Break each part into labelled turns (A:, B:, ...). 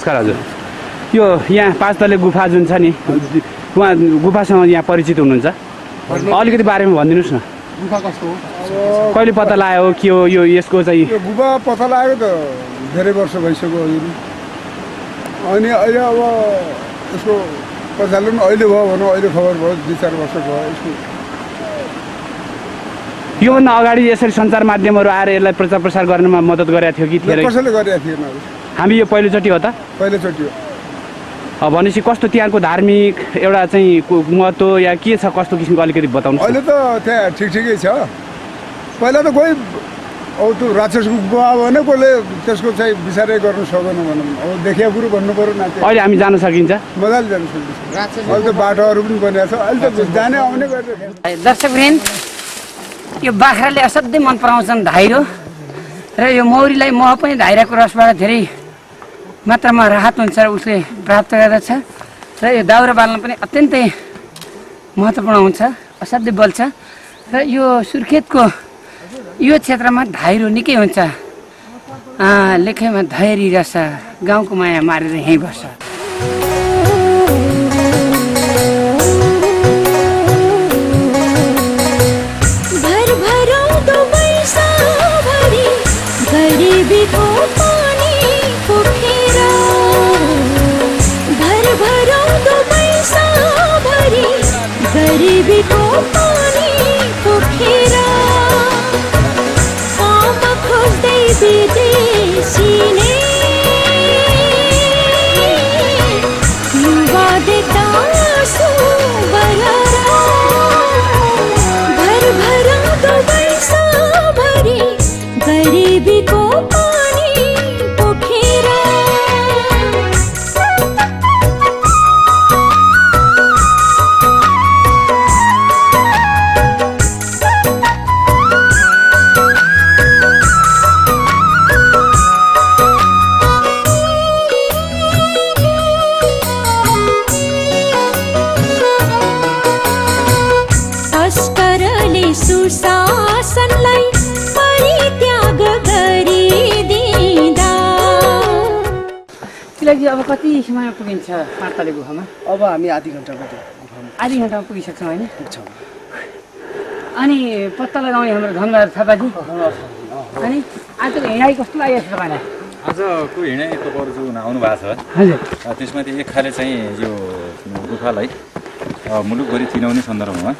A: नमस्कार हजुर। यो यहाँ 5 तले गुफा जुन छ नि, उहाँ गुफासँग यहाँ परिचित हुनुहुन्छ? अलिकति बारेमा भनिदिनुहोस् न।
B: गुफा कस्तो हो?
A: कहिले पत्ता लाग्यो के हो यो यसको चाहिँ?
B: यो गुफा पत्ता लाग्यो त धेरै वर्ष भइसक्यो अनि अहिले अब यसको प्रचलन अहिले भयो भनौँ, अहिले खबर भयो 2-4 वर्ष भयो यसको।
A: योभन्दा अगाडि यसरी सञ्चार माध्यमहरू आएर यसलाई प्रचार प्रसार गर्नमा मद्दत गरेको थियो कि थिएन?
B: कसैले गरेको थिएन।
A: हामी यो पहिलोचोटि हो त?
B: पहिलोचोटि हो।
A: भनेपछि कस्तो त्यहाँको धार्मिक एउटा चाहिँ महत्त्व या के छ, कस्तो किसिमको अलिकति बताउनु।
B: अहिले त त्यहाँ ठिकै छ। पहिला त कोही अब त्यो राक्षसको गुफा भने कसले त्यसको चाहिँ विचारै गर्न सक्दैन भनौँ। अब देखिया कुरो भन्नु पऱ्यो न।
A: अहिले हामी जान सकिन्छ?
B: मजाले जान सकिन्छ। अहिले त बाटोहरू पनि बनिएको छ, अहिले त जाने आउने गरिरहेको छ।
C: दर्शकवृन्द, यो बाख्राले असाध्यै मन पराउँछन् धाइरो, र यो मौरीलाई मह पनि धाइराको रसबाट धेरै मात्रामा राहत हुन्छ र उसले प्राप्त गर्दछ, र यो दाउरा बाल्न पनि अत्यन्तै महत्त्वपूर्ण हुन्छ, असाध्यै बल्छ। र यो सुर्खेतको यो क्षेत्रमा धाइरो निकै हुन्छ। लेखेमा धैर्य रहेछ, गाउँको माया मारेर यहीँ बस्छ।
D: गरीबी को पानी पोखेरा काम खोज्दै विदेशी ने युवा देता आँसु बगारा भर भराउँदो वर्षभरि गरीबी को पानी पोखेरा। सुशासनलाई परित्याग गरिदिँदा
C: तिलकजी, अब कति समय पुगिन्छ 5 तले गुफामा?
E: अब हामी आधी घन्टामा गुफामा।
C: आधी घन्टामा पुगिसक्छौँ होइन?
E: पुग्छौँ।
C: अनि पत्ता लगाउने हाम्रो धनबहादुर थापाजी, अनि आजको हिँडाइ कस्तो लागेको छ तपाईँलाई?
F: आजको हिँडाइ तपाईँहरू जुन आउनु भएको छ
C: हजुर,
F: त्यसमा चाहिँ एक खाले चाहिँ यो गुफालाई मुलुकभरि चिनाउने सन्दर्भमा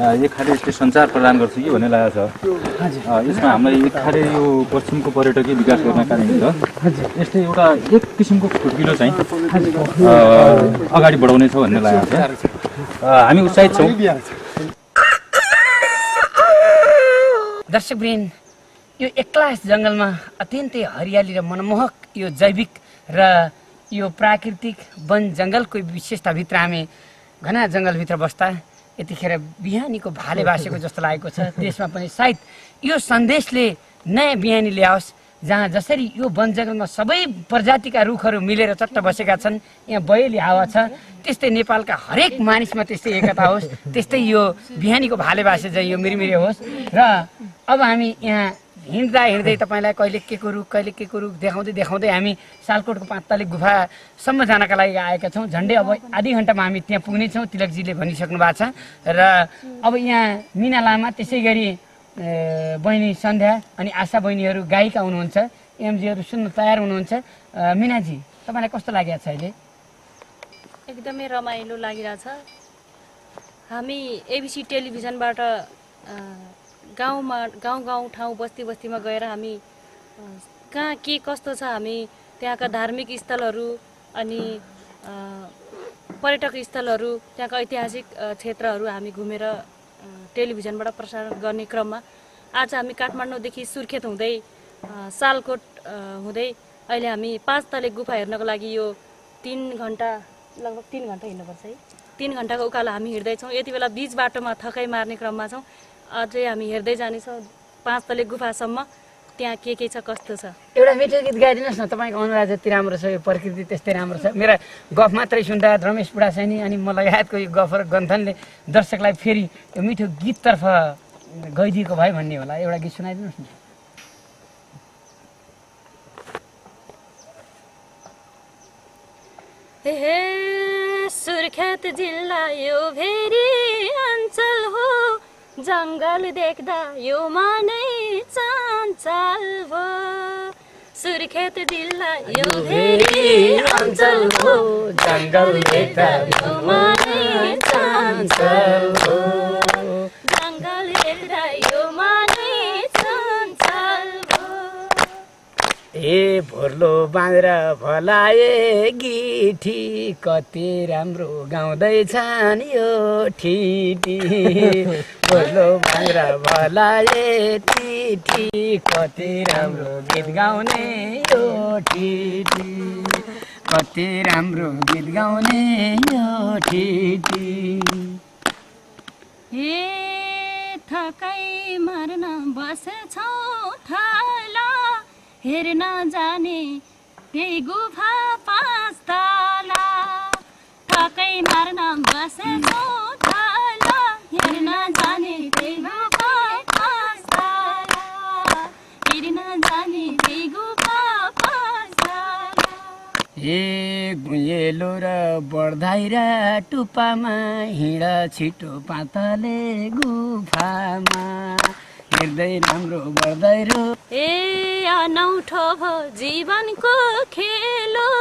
F: एक खाले यसले सञ्चार प्रदान गर्छ कि भन्ने लागेको छ। यसमा हामीलाई एक खाले यो पश्चिमको पर्यटकीय विकास गर्नका निम्ति यसले एउटा एक किसिमको खुड्किलो चाहिँ अगाडि बढाउने छ भन्ने लागेको छ। हामी उत्साहित छौँ।
C: दर्शकवृन्द, यो एक्लास जङ्गलमा अत्यन्तै हरियाली र मनमोहक यो जैविक र यो प्राकृतिक वन जङ्गलको विशेषताभित्र हामी घना जङ्गलभित्र बस्दा यतिखेर बिहानीको भाले बासेको जस्तो लागेको छ। देशमा पनि सायद यो सन्देशले नयाँ बिहानी ल्याओस्, जहाँ जसरी यो वन जङ्गलमा सबै प्रजातिका रुखहरू मिलेर चट्ट बसेका छन्, यहाँ बयली हावा छ, त्यस्तै नेपालका हरेक मानिसमा त्यस्तै एकता होस्, त्यस्तै यो बिहानीको भाले बासे चाहिँ यो मिरमिरे होस्। र अब हामी यहाँ हिँड्दा हिँड्दै तपाईँलाई कहिले के को रुख देखाउँदै देखाउँदै हामी सालकोटको 5 तले गुफासम्म जानका लागि आएका छौँ। झन्डै अब आधी घन्टामा हामी त्यहाँ पुग्नेछौँ, तिलकजीले भनिसक्नु भएको छ। र अब यहाँ मिना लामा, त्यसै गरी बहिनी सन्ध्या अनि आशा बहिनीहरू गायिका हुनुहुन्छ, एमजीहरू सुन्न तयार हुनुहुन्छ। मिनाजी, तपाईँलाई कस्तो लागिरहेको छ अहिले?
G: एकदमै रमाइलो लागिरहेछ। हामी एबिसी टेलिभिजनबाट गाउँ ठाउँ बस्तीमा गएर हामी कहाँ के कस्तो छ, हामी त्यहाँका धार्मिक स्थलहरू अनि पर्यटक स्थलहरू, त्यहाँका ऐतिहासिक क्षेत्रहरू हामी घुमेर टेलिभिजनबाट प्रसारण गर्ने क्रममा आज हामी काठमाडौँदेखि सुर्खेत हुँदै सालकोट हुँदै अहिले हामी 5 तले गुफा हेर्नको लागि यो 3 घन्टा लगभग 3 घन्टा हिँड्नुपर्छ है। 3 घन्टाको उकालो हामी हिँड्दैछौँ। यति बेला बीच बाटोमा थकाइ मार्ने क्रममा छौँ। अझै हामी हेर्दै जानेछौँ 5 तले गुफासम्म, त्यहाँ के छ कस्तो छ।
C: एउटा मिठो गीत गाइदिनुहोस् न, तपाईँको अनुहार जति राम्रो छ, यो प्रकृति त्यस्तै राम्रो छ। मेरा गफ मात्रै सुन्दा रमेश बुढासैनी अनि म लगायतको यो गफ र गन्थनले दर्शकलाई फेरि यो मिठो गीततर्फ गइदिएको भए भन्ने होला। एउटा गीत सुनाइदिनुहोस् न।
G: हे सुर्खेत जिल्ला यो भेरी अञ्चल हो, जङ्गल देख्दा यो मनै चञ्चल भो। सुर्खेत जिल्ला यो भेरी अञ्चल हो, जङ्गल देख्दा यो मनै चञ्चल भो। जङ्गल देख्दा यो मनै चञ्चल भो।
C: ए भोर्लो बाँधेर भलाए गिठी, कति राम्रो गाउँदैछन् यो ठिटी। भोर्लो बाँधेर भलाए टिठी, कति राम्रो गीत गाउने यो ठिटी। कति राम्रो गीत गाउने यो ठिटी।
G: हे थकाइ मर्न बसेछौ थला, हेर्न जाने त्यही गुफा 5 तला। थकाइ मर्न बसेछौ थला, हेर्न जाने त्यही गुफा 5 तला। हेर्न जाने त्यही गुफा 5 तला।
C: ए गुँयेलो र बढ्दै र टुप्पामा, हिँड छिटो पातले गुफामा। हेर्दै राम्रो बढ्दै र
G: ए अनौठो भो जीवनको खेलो,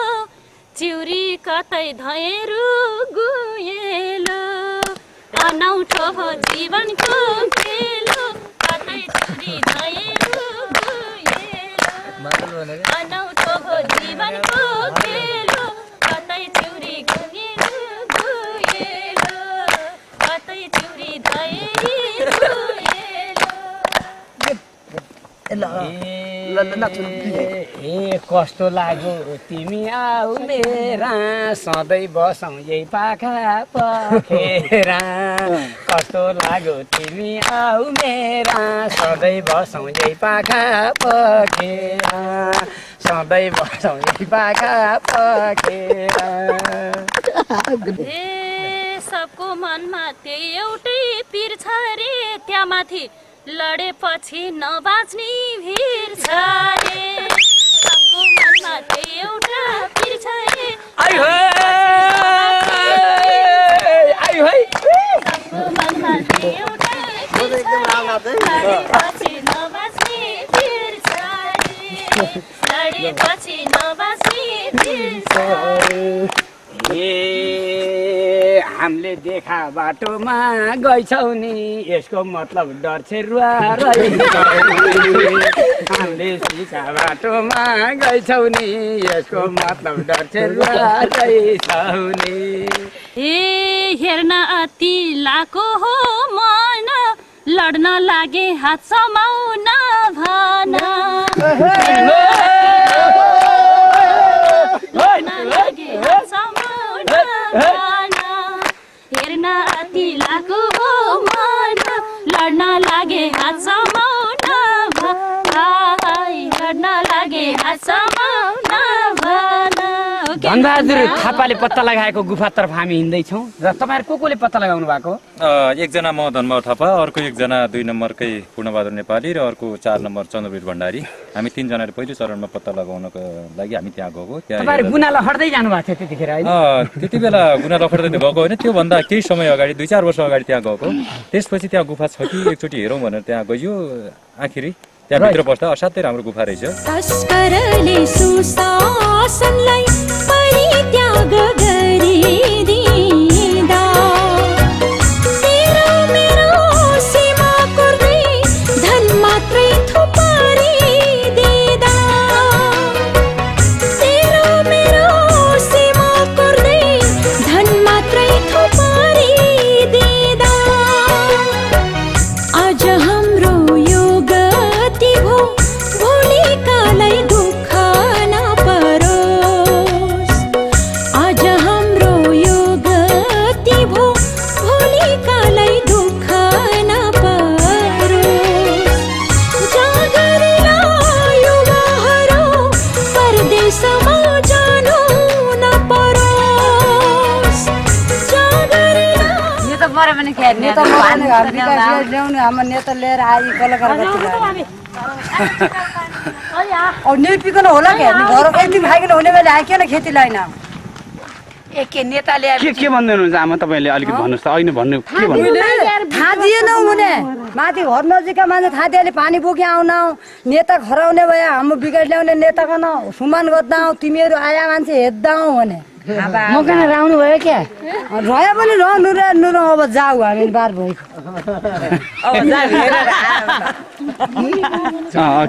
G: चिउरी कतै धएरु गुएलो। अनौठो भो जीवनको खेलो, कतै चिउरी धएरु गुएलो। अनौठो भो जीवनको खेलो, कतै चिउरी गुएलो गुएलो। कतै चिउरी धएरी गुएलो।
C: ए कस्तो लाग्यो तिमी आऊ मेरा, सधैँ बसौँ यही पाखा पखेरा। कस्तो लाग्यो तिमी आऊ मेरा, सधैँ बसौँ यही पाखा पखेरा। सधैँ बसौँ यही पाखा पखेरा।
G: ए सबको मनमा त्यही एउटै पीर छ रे, त्यहाँ माथि लडेपछि नबाच्ने भिर छ रे। सबको मनमा त्यही एउटा पीर छ रे, सबको मनमा त्यही एउटा पीर छ रे, लडेपछि नबाच्ने भिर छ रे। लडेपछि नबाच्ने भिर छ रे।
C: ए हामीले देखा बाटोमा गइछौ नि, यसको मतलब डर छेरुवा रहेछ। हामीले सिका बाटोमा गइछौ नि, यसको मतलब डर छेरुवा रहेछौ नि।
G: ए हेर्न अति लाको हो मन, लड्न लागे हात समाउन भन। लड्न लागे हात समाउन भन। हेर्न अति लाको हो मन, लड्न लागे हात समाउन भन। लड्न लागे हात समाउन भन।
C: धनबहादुर थापाले पत्ता लगाएको गुफातर्फ हामी हिँड्दैछौँ र तपाईँहरू को ले पत्ता लगाउनु भएको?
F: एकजना म धनबहादुर थापा, अर्को एकजना 2 नम्बरकै पूर्णबहादुर नेपाली र अर्को 4 नम्बर चन्द्रवीर भण्डारी। हामी 3 जनाले पहिलो चरणमा पत्ता लगाउनको लागि हामी त्यहाँ गएको।
C: तपाईँहरू गुना लखड्दै जानु भएको थियो त्यतिखेर होइन?
F: त्यति बेला गुना लखड्दै गएको होइन, त्योभन्दा केही समय अगाडि 2-4 वर्ष अगाडि त्यहाँ गएको। त्यसपछि त्यहाँ गुफा छ कि एकचोटि हेरौँ भनेर त्यहाँ गइयो। आखिरी त्यहाँ भित्र बस्दा असाध्यै राम्रो गुफा रहेछ।
D: तस्करले सुशासनलाई परित्याग गरिदिँदा, तेरो मेरो सीमा कोर्दै धन मात्रै थुपारिदिँदा। तेरो मेरो सीमा कोर्दै धन मात्रै थुपारिदिँदा। आज हाम्रो यो गति भो, भोलिकालाई दुःख नपरोस्। आज हाम्रो यो गति भो, भोलिकालाई दुःख नपरोस्। जागरेला युवाहरू परदेशमा जानु नपरोस्। जागरेला
H: नेता मऱ्यो भने के गर्ने?
E: नेता मऱ्यो भने विकास ल्याउने हाम्रो नेता लिएर आयो कलाकार अब निर्पिकन होला क्या, घर यति खाइकन हुने बेला आयो किन खेती लाइन?
C: के नेता ल्याएर
A: के भन्दै हुनुहुन्छ आमा तपाईँले अलिकति भन्नुहोस् त अहिले भन्नु के भन्नु
E: थाहा दिएन हुने माथि घर नजिकका मान्छे थाहा दिएले पानी बोकी आउन नेता खराउने भए हाम्रो बिगाड ल्याउने नेताकन सुमान गर्दा आऊ तिमीहरू आया मान्छे हेर्दा आऊ भने
C: म कहाँ राउनु भयो क्या
E: रह्यो पनि नुर अब जाऊ हामी बार भएको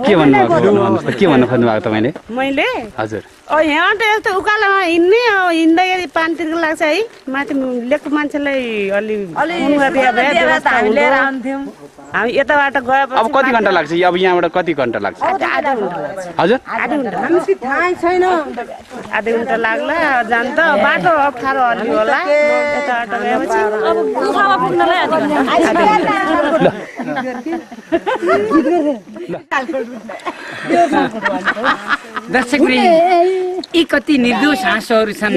A: के भन्नुभएको भन्नुहोस् त के भन्नु खोज्नु भएको तपाईँले
I: मैले
A: हजुर
I: यहाँ त यस्तो उकालोमा हिँड्ने हिँड्दाखेरि पानी तिर्को लाग्छ है माथि लेखको मान्छेलाई अलि
H: हामी लिएर आउँथ्यौँ
I: हामी यताबाट गए
A: अब कति घन्टा लाग्छ अब यहाँबाट कति घन्टा लाग्छ हजुर
E: थाहै छैन
I: आधा घन्टा लाग्ला जान त बाटो अप्ठ्यारो अलि होला यताबाट गएपछि
G: अब गुफामा पुग्नलाई आधा घन्टा
C: दर्शक यी कति निर्दोष हाँसोहरू छन्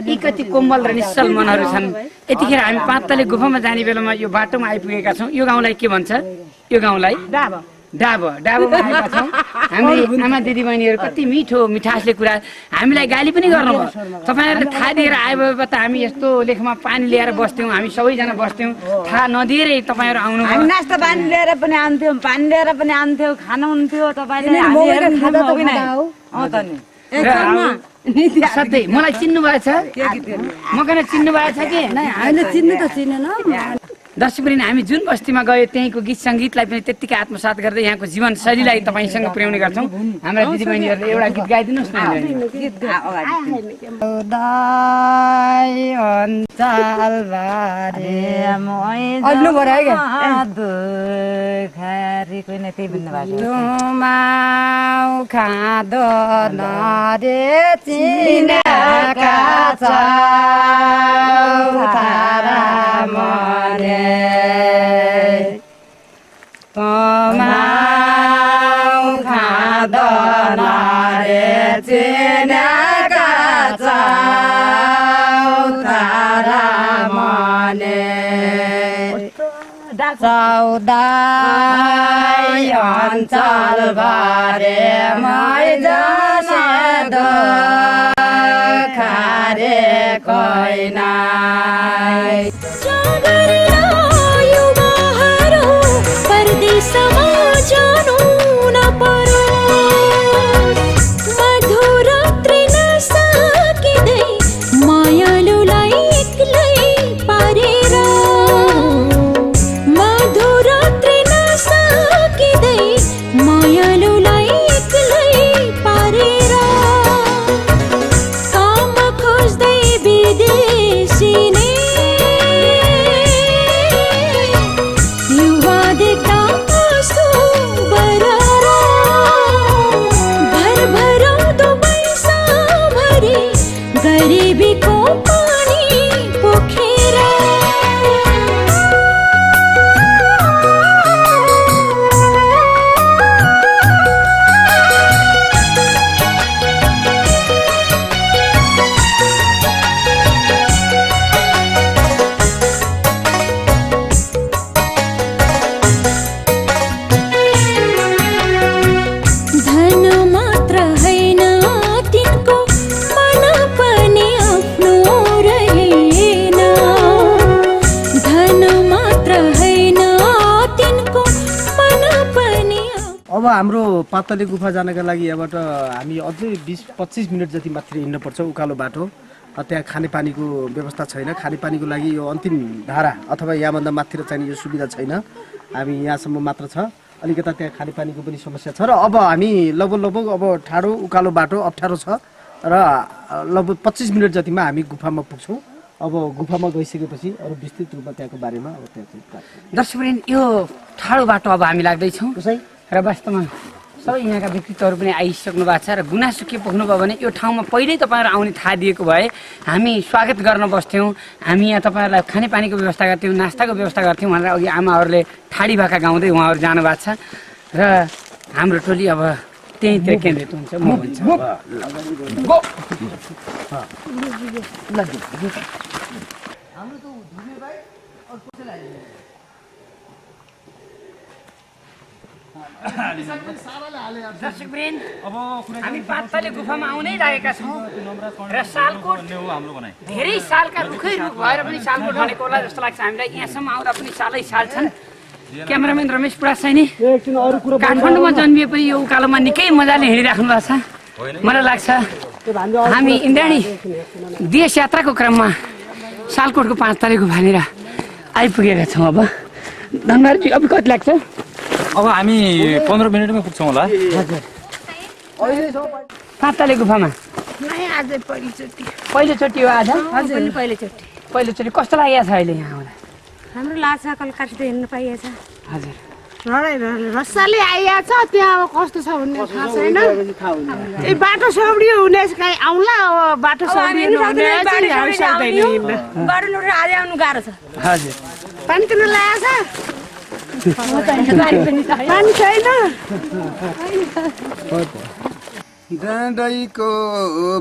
C: यी कति कोमल र निश्चल मनहरू छन् यतिखेर हामी 5 तले गुफामा जाने बेलामा यो बाटोमा आइपुगेका छौँ यो गाउँलाई के भन्छ यो गाउँलाई डाबो डाबोमा आएका छौँ हामी आमा दिदीबहिनीहरू कति मिठो मिठासले कुरा हामीलाई गाली पनि गर्नुभयो तपाईँहरूले थाहा दिएर आयो त हामी यस्तो लेखमा पानी ल्याएर बस्थ्यौँ हामी सबैजना बस्थ्यौँ थाहा नदिएरै तपाईँहरू आउनु
H: हामी नास्ता पानी लिएर पनि आउँथ्यौँ पानी लिएर पनि आउँथ्यौँ खानु हुन्थ्यो तपाईँले
C: सधैँ मलाई चिन्नु भएछ म कहाँ चिन्नु भएछ कि
E: हामीले चिन्नु त चिनेन
C: दर्शकवृन्द हामी जुन बस्तीमा गयो त्यहीँको गीत सङ्गीतलाई पनि त्यत्तिकै आत्मसात गर्दै यहाँको जीवनशैलीलाई तपाईँसँग पुर्याउने गर्छौँ हाम्रा दिदीबहिनीहरूले एउटा गीत गाइदिनुहोस्
E: चौदाई अञ्चल भरे मैजासेद खारे कोइनाई
D: परदेशमा जानु नपरो मधुरात्री नसकिँदै मायालुलाई एक्लै पारेर मधुरात्री नसकिँदै मायालुलाई एक्लै पारेर काम खोज्दै विदेशी नै गरीबीको पानी पोखेर धन मात्र हैन तिनको मन पनि आफ्नो रहेन धन मात्र हैन तिनको मन पनि
J: अब हाम्रो पातली गुफा जानका लागि यहाँबाट हामी अझै 20-25 मिनट जति मात्र हिँड्नुपर्छ उकालो बाटो त्यहाँ खानेपानीको व्यवस्था छैन खानेपानीको लागि यो अन्तिम धारा अथवा यहाँभन्दा माथिर चाहिने यो सुविधा छैन हामी यहाँसम्म मात्र छ अलिकता त्यहाँ खानेपानीको पनि समस्या छ र अब हामी लगभग अब ठाडो उकालो बाटो अप्ठ्यारो छ र लगभग 25 मिनट जतिमा हामी गुफामा पुग्छौँ अब गुफामा गइसकेपछि अरू विस्तृत रूपमा त्यहाँको बारेमा अब त्यहाँ
C: दर्शकवृन्द यो ठाडो बाटो अब हामी लाग्दैछौँ र वास्तवमा सबै यहाँका व्यक्तित्वहरू पनि आइसक्नु भएको छ र गुनासो के पोख्नुभयो भने यो ठाउँमा पहिल्यै तपाईँहरू आउने थाहा दिएको भए हामी स्वागत गर्न बस्थ्यौँ हामी यहाँ तपाईँहरूलाई खानेपानीको व्यवस्था गर्थ्यौँ नास्ताको व्यवस्था गर्थ्यौँ भनेर अघि आमाहरूले ठाडी भाका गाउँदै उहाँहरू जानुभएको छ र हाम्रो टोली अब त्यहीँतिर केन्द्रित हुन्छ म भन्छ दर्शकवृन्द, हामी पातले गुफामा आउनै लागेका छौँ र सालकोट धेरै सालका रुखै रुख भएर पनि सालकोट भनेको होला जस्तो लाग्छ हामीलाई। यहाँसम्म आउँदा पनि सालै साल छन्। क्यामेराम्यान रमेश पुरासैनी काठमाडौँमा जन्मिए पनि यो उकालोमा निकै मजाले हिँडिराख्नु भएको छ। मलाई लाग्छ हामी इन्द्राणी देश यात्राको क्रममा सालकोटको 5 तले गुफानिर आइपुगेका छौँ। अब धनराजी अब कति लाग्छ?
F: अब हामी 15 मिनटमै पुग्छौँ होला।
C: 5 तले गुफामा
I: आज
C: पहिलोचोटि हो आज?
I: हजुर पहिलोचोटि।
C: पहिलोचोटि कस्तो लागेको छ अहिले यहाँ आउँदा?
I: हाम्रो लाग्छ कलकत्ता हिँड्नु पाइएछ।
C: हजुर
I: रस्साले आइया छ, त्यहाँ अब कस्तो छ भन्ने थाहा छैन। ए बाटो सौडियो हुने कहीँ आउला, अब बाटो सौडियो
E: बाटो लुटेर आज आउनु गाह्रो छ।
C: हजुर
I: पानी किन ल्याएछ? पानी छैन।
B: डाँडैको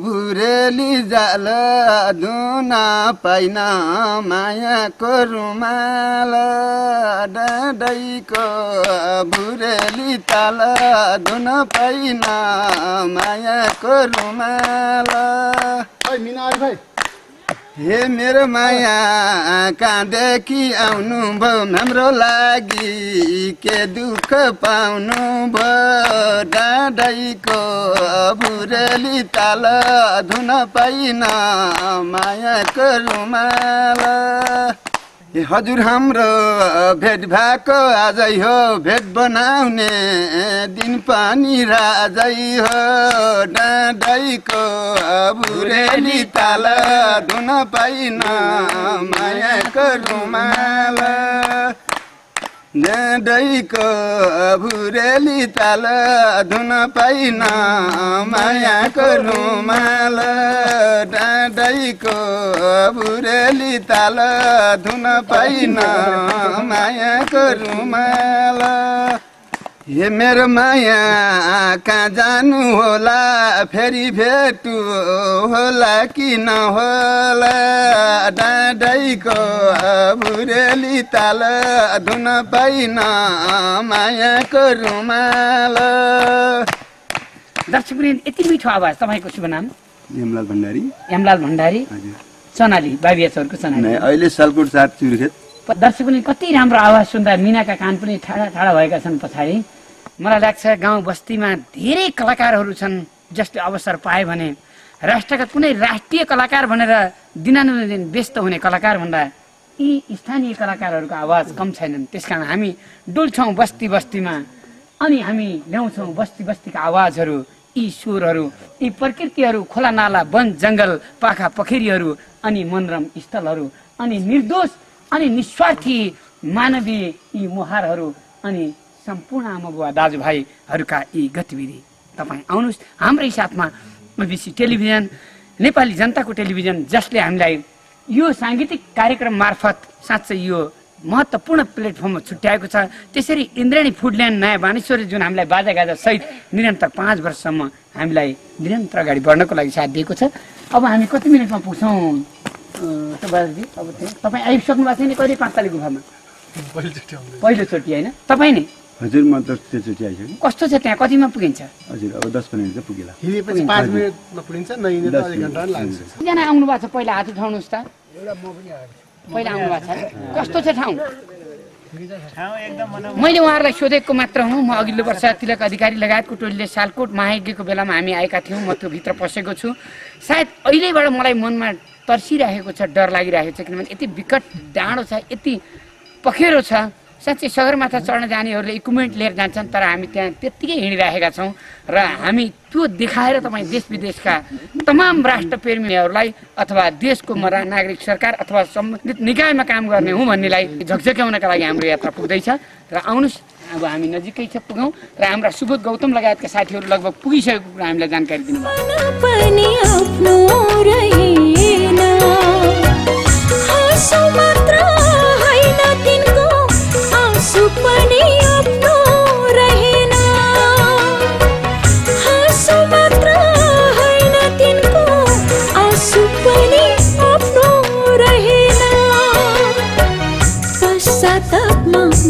B: भुरेली जाल धुन पाइन मायाको रुमाल, डाँडैको भुरेली ताल धुन पाइन मायाको रुमाल। हे मेरो माया कहाँदेखि आउनु भयो, हाम्रो लागि के दुःख पाउनु भयो, डाँडैको भुरेली ताल धुन पाइन मायाको रुमाल। ए हजुर हाम्रो भेट भएको आजै हो, भेट बनाउने दिन पनि राजै हो, डाँडैको भुरेली ताल धुन पाइन मायाको रुमाल, डाँडैको भुरेली ताल धुन पाइन मायाको रुमाल, डाँडैको भुरेली ताल धुन पाइन मायाको रुमाल। हे मेरो माया कहाँ जानु होला, फेरि भेटु होला कि नहोला, डाँडैको भुरेली ताल धुन पाइन मायाको रुमाल।
C: दर्शकवृन्द, यति मिठो आवाज। तपाईँको शुभ नाम?
B: हेमलाल भण्डारी।
C: हेमलाल भण्डारी, चनाली बाबियाचौरको चनाली,
B: अहिले सालकोट 4 चुरखेत।
C: दर्शकवृन्द, कति राम्रो आवाज सुन्दा मिनाका कान पनि ठाडा ठाडा भएका छन् पछाडि। मलाई लाग्छ गाउँ बस्तीमा धेरै कलाकारहरू छन् जसले अवसर पाए भने राष्ट्रका कुनै राष्ट्रिय कलाकार भनेर दिनानुदिन व्यस्त हुने कलाकार भन्दा यी स्थानीय कलाकारहरूको आवाज कम छैनन्। त्यसकारण हामी डुल्छौँ बस्ती बस्तीमा अनि हामी ल्याउँछौँ बस्ती बस्तीका आवाजहरू, यी स्वरहरू, यी प्रकृतिहरू, खोला नाला वन जङ्गल पाखा पोखरीहरू अनि मनोरम स्थलहरू अनि निर्दोष अनि निस्वार्थी मानवीय यी मुहारहरू अनि सम्पूर्ण आमा बुवा दाजुभाइहरूका यी गतिविधि। तपाईँ आउनुहोस् हाम्रै साथमा। ओबिसी टेलिभिजन, नेपाली जनताको टेलिभिजन, जसले हामीलाई यो साङ्गीतिक कार्यक्रम मार्फत साँच्चै यो महत्त्वपूर्ण प्लेटफर्ममा छुट्याएको छ। त्यसरी इन्द्राणी फुडल्यान्ड नयाँ बानेश्वरी जुन हामीलाई बाजागाजा सहित निरन्तर 5 वर्षसम्म हामीलाई निरन्तर अगाडि बढ्नको लागि साथ दिएको छ। अब हामी कति मिनटमा पुग्छौँ तपाईँजी? अब तपाईँ आइसक्नु भएको छैन कहिले 5 तले गुफामा? पहिलोचोटि होइन? तपाईँ नै?
B: हजुर म त त्यसचोटि आइसकेँ।
C: कस्तो छ त्यहाँ? कतिमा पुगिन्छ?
B: हजुर अब 10 मिनट चाहिँ पुगेला।
J: हिँडेपछि 5 मिनटमा पुगिन्छ, नहिँडे त आधा घन्टा लाग्छ।
C: कतिजना आउनु भएको छ? पहिला हात उठाउनुहोस् त। पहिला आउनु भएको छ? कस्तो छ ठाउँ? मैले उहाँहरूलाई सोधेको मात्र हुँ। म अघिल्लो वर्ष तिलक अधिकारी लगायतको टोलीले सालकोट महायज्ञको बेलामा हामी आएका थियौँ। म त्यो भित्र पसेको छु। सायद अहिलेबाट मलाई मनमा तर्सिरहेको छ, डर लागिरहेको छ, किनभने यति विकट डाँडो छ, यति पखेरो छ। साँच्चै सगरमाथा चढ्न जानेहरूले इक्विपमेन्ट लिएर जान्छन्, तर हामी त्यहाँ त्यत्तिकै हिँडिरहेका छौँ र हामी त्यो देखाएर तपाईँ देश विदेशका तमाम राष्ट्रप्रेमीहरूलाई अथवा देशको नागरिक सरकार अथवा सम्बन्धित निकायमा काम गर्ने हुँ भन्नेलाई झकझक्याउनका लागि हाम्रो यात्रा पुग्दैछ। र आउनुहोस्, अब हामी नजिकै छ पुगौँ र हाम्रा सुबोध गौतम लगायतका साथीहरू लगभग पुगिसकेको कुरा हामीलाई जानकारी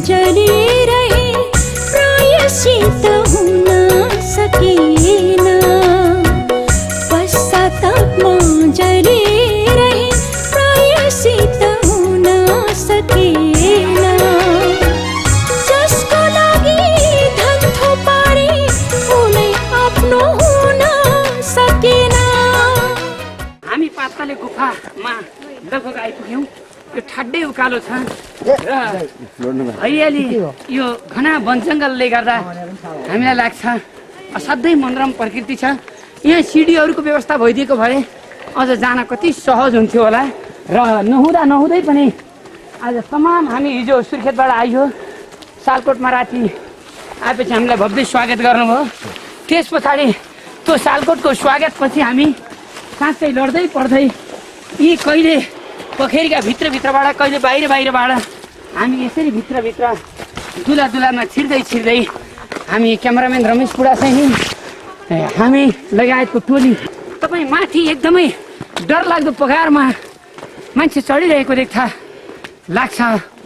D: जले रहे प्रायः प्रेयसित हुन सकेन पश्चातापमा जलिरहे प्रेयसित हुन सकेन जसको लागि धन थोपारे उनै आफ्नो हुन सकेन।
C: हामी पातले गुफामा लगभग आइपुग्यौँ। यो ठड्डै उकालो छ र हरियाली यो घना वन जङ्गलले गर्दा हामीलाई लाग्छ असाध्यै मनोरम प्रकृति छ। यहाँ सिडीहरूको व्यवस्था भइदिएको भए अझ जान कति सहज हुन्थ्यो होला र नहुँदै पनि आज तमाम हामी हिजो सुर्खेतबाट आइयो सालकोटमा राति आएपछि हामीलाई भव्य स्वागत गर्नुभयो। त्यस पछाडि त्यो सालकोटको स्वागतपछि हामी साँच्चै लड्दै पर्दै यी कहिले पोखरीका भित्रभित्रबाट कहिले बाहिरबाट हामी यसरी भित्रभित्र दुलामा छिर्दै हामी क्यामेराम्यान रमेश बुढासैनी हामी लगायतको टोली तपाईँ माथि एकदमै डरलाग्दो पगारमा मान्छे चढिरहेको देख्दा लाग्छ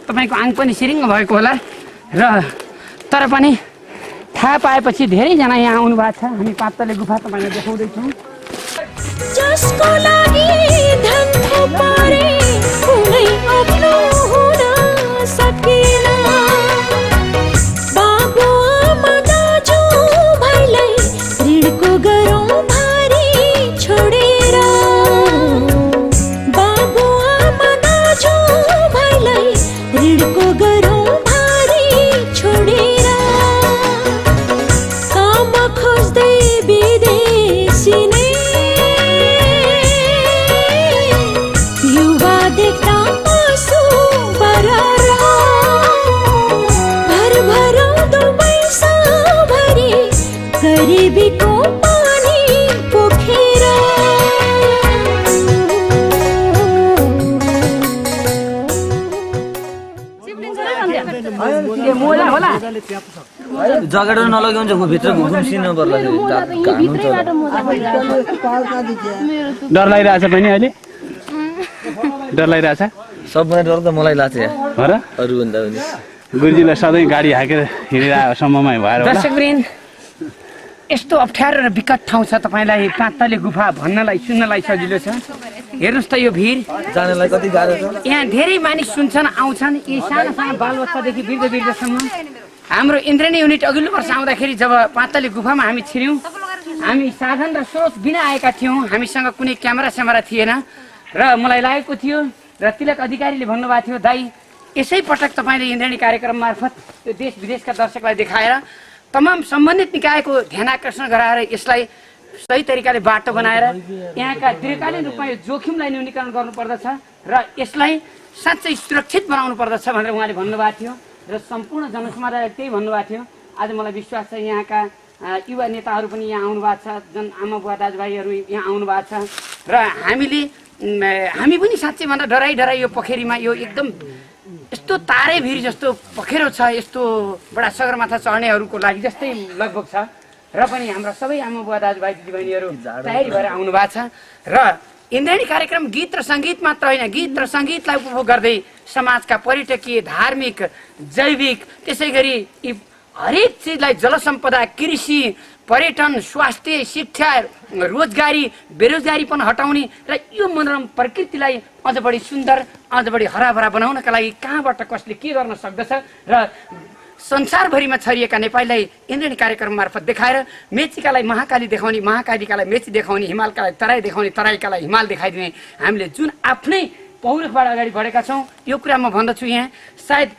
C: तपाईँको आङ पनि सिरिङ्ग भएको होला र तर पनि थाहा पाएपछि धेरैजना यहाँ आउनु भएको छ। हामी पातले गुफा तपाईँलाई देखाउँदैछौँ।
D: जसको लागि धन थोपारे उनै आफ्नो हुन सकेन बाबु आमा दाजु भाइलाई ऋणको गरौँ भारी छोडेर बाबु आमा दाजु भाइलाई ऋणको गरौँ भारी छोडेर काम खोज्दै विदेशी नै गरिबीको पानी पोखेर
C: मोला होला
K: जगाड नलगाउँछ भित्र घुम्सिनु पर्ला।
A: डर लागिरहेछ पनि अहिले डर लागिरहेछ
K: सबभन्दा डर त मलाई लाग्छ
A: हो र
K: अरूभन्दा पनि
A: गुरुजीलाई सधैँ गाडी हाकेर हिँडिरहेको सम्ममा भएर होला।
C: दर्शकवृन्द यस्तो अप्ठ्यारो र विकट ठाउँ छ तपाईँलाई पातले गुफा भन्नलाई सुन्नलाई सजिलो छ। हेर्नुहोस् त यो भिड
K: जानलाई कति गाह्रो छ।
C: यहाँ धेरै मानिस सुन्छन् आउँछन् यी साना बालबच्चादेखि वृद्धसम्म। हाम्रो इन्द्रेणी युनिट अघिल्लो वर्ष आउँदाखेरि जब पातले गुफामा हामी छिर्यौँ हामी साधन र स्रोत बिना आएका थियौँ। हामीसँग कुनै क्यामेरा थिएन र मलाई लागेको थियो र तिलक अधिकारीले भन्नुभएको थियो दाइ यसै पटक तपाईँले इन्द्रेणी कार्यक्रम मार्फत यो देश विदेशका दर्शकलाई देखाएर तमाम सम्बन्धित निकायको ध्यान आकर्षण गराएर यसलाई सही तरिकाले बाटो बनाएर यहाँका दीर्घकालीन रूपमा यो जोखिमलाई न्यूनीकरण गर्नुपर्दछ र यसलाई साँच्चै सुरक्षित बनाउनु पर्दछ भनेर उहाँले भन्नुभएको थियो र सम्पूर्ण जनसमुदायले त्यही भन्नुभएको थियो। आज मलाई विश्वास छ यहाँका युवा नेताहरू पनि यहाँ आउनु भएको छ, जन आमा बुवा दाजुभाइहरू यहाँ आउनु भएको छ र हामी पनि साँच्चै भन्दा डराइ यो पोखरीमा यो एकदम यस्तो तारे भिर जस्तो पखेरो छ यस्तो बडा सगरमाथा चढ्नेहरूको लागि जस्तै लगभग छ र पनि हाम्रा सबै आमा बुवा दाजुभाइ दिदीबहिनीहरू तयारी भएर आउनु भएको छ र इन्द्रेणी कार्यक्रम गीत र सङ्गीत मात्र होइन, गीत र सङ्गीतलाई उपभोग गर्दै समाजका पर्यटकीय धार्मिक जैविक त्यसै गरी यी हरेक चिजलाई जलसम्पदा कृषि पर्यटन स्वास्थ्य शिक्षा रोजगारी बेरोजगारीपन हटाउने र यो मनोरम प्रकृतिलाई अझ बढी सुन्दर अझ बढी हराभरा बनाउनका लागि कहाँबाट कसले के गर्न सक्दछ र संसारभरिमा छरिएका नेपालीलाई इन्द्रेणी कार्यक्रम मार्फत देखाएर मेचीकालाई महाकाली देखाउने, महाकालीकालाई मेची देखाउने, हिमालकालाई तराई देखाउने, तराईकालाई हिमाल देखाइदिने हामीले जुन आफ्नै पौरखबाट अगाडि बढेका छौँ यो कुरा म भन्दछु। यहाँ सायद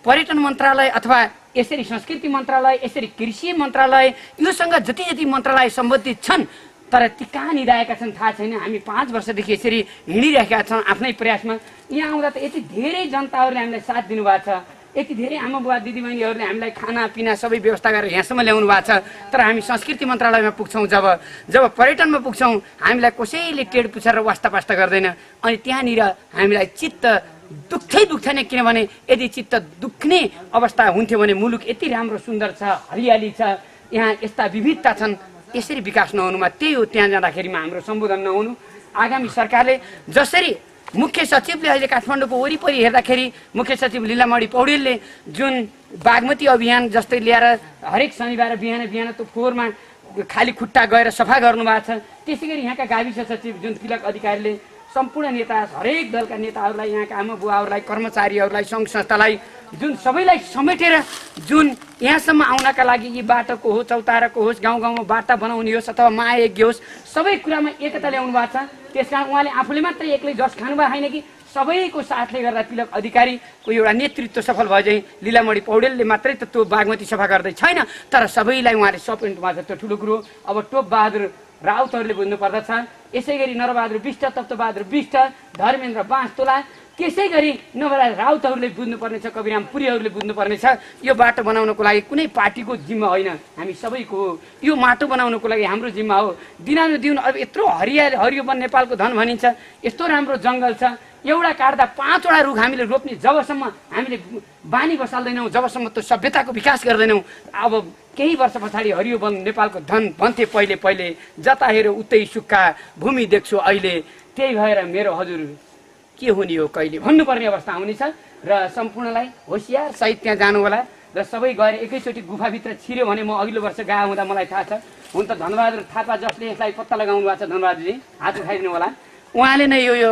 C: पर्यटन मन्त्रालय अथवा यसरी संस्कृति मन्त्रालय यसरी कृषि मन्त्रालय योसँग जति मन्त्रालय सम्बन्धित छन् तर ती कहाँ निधाएका छन् थाहा छैन। हामी 5 वर्षदेखि यसरी हिँडिरहेका छौँ आफ्नै प्रयासमा। यहाँ आउँदा त यति धेरै जनताहरूले हामीलाई साथ दिनुभएको छ, यति धेरै आमा बुवा दिदीबहिनीहरूले हामीलाई खानापिना सबै व्यवस्था गरेर यहाँसम्म ल्याउनु भएको छ। तर हामी संस्कृति मन्त्रालयमा पुग्छौँ जब पर्यटनमा पुग्छौँ हामीलाई कसैले टेड पुछार वास्ता पास्ता गर्दैन अनि त्यहाँनिर हामीलाई चित्त दुख्छ नै, किनभने यदि चित्त दुख्ने अवस्था हुन्थ्यो भने मुलुक यति राम्रो सुन्दर छ, हरियाली छ, यहाँ यस्ता विविधता छन्, यसरी विकास नहुनुमा त्यही हो त्यहाँ जाँदाखेरिमा हाम्रो सम्बोधन नहुनु। आगामी सरकारले जसरी मुख्य सचिवले अहिले काठमाडौँको वरिपरि हेर्दाखेरि मुख्य सचिव लीलामणि पौडेलले जुन बागमती अभियान जस्तै ल्याएर हरेक शनिबार बिहान बिहान त्यो फोहोरमा खाली खुट्टा गएर सफा गर्नुभएको छ। त्यसै गरी यहाँका गाविस सचिव जुन तिलक अधिकारीले सम्पूर्ण नेता हरेक दलका नेताहरूलाई यहाँका आमा बुवाहरूलाई कर्मचारीहरूलाई सङ्घ संस्थालाई जुन सबैलाई समेटेर जुन यहाँसम्म आउनका लागि यी बाटोको होस् चौताराको होस् गाउँ गाउँमा बाटा बनाउने होस् अथवा महायज्ञ होस् सबै कुरामा एकता ल्याउनु भएको छ। त्यसकारण उहाँले आफूले मात्रै एक्लै जस खानुभएको होइन कि सबैको साथले गर्दा तिलक अधिकारीको एउटा नेतृत्व सफल भयो चाहिँ लीलामणि पौडेलले मात्रै त त्यो बागमती सफा गर्दै छैन तर सबैलाई उहाँले सपोर्ट भएको छ। त्यो ठुलो कुरो। अब टोप बहादुर राउतहरूले बुझ्नु पर्दछ। यसै गरी नरबहादुर विष्ट तप्तबहादुर विष्ट धर्मेन्द्र बाँसतोला त्यसै गरी नवराज राउतहरूले बुझ्नुपर्ने छ कविराम पुरीहरूले बुझ्नुपर्ने छ यो बाटो बनाउनको लागि कुनै पार्टीको जिम्मा होइन हामी सबैको हो। यो माटो बनाउनको लागि हाम्रो जिम्मा हो। दिनानुदिन अब यत्रो हरियो वन नेपालको धन भनिन्छ यस्तो राम्रो जङ्गल छ एउटा काट्दा 5 वटा रुख हामीले रोप्ने जबसम्म हामीले बानी बसाल्दैनौँ जबसम्म त्यो सभ्यताको विकास गर्दैनौँ। अब केही वर्ष पछाडि हरियो वन नेपालको धन भन्थे पहिले जता हेऱ्यो उतै सुक्खा भूमि देख्छु अहिले त्यही भएर मेरो हजुर के हुने हो कहिले भन्नुपर्ने अवस्था आउनेछ र सम्पूर्णलाई होसियार सहित त्यहाँ जानु होला र सबै गएर एकैचोटि गुफाभित्र छिर्यो भने म अघिल्लो वर्ष गए हुँदा मलाई थाहा छ। हुन त धनबहादुर थापा जसले यसलाई पत्ता लगाउनु भएको छ धनबहादुरजी हात उठाइदिनु होला उहाँले नै यो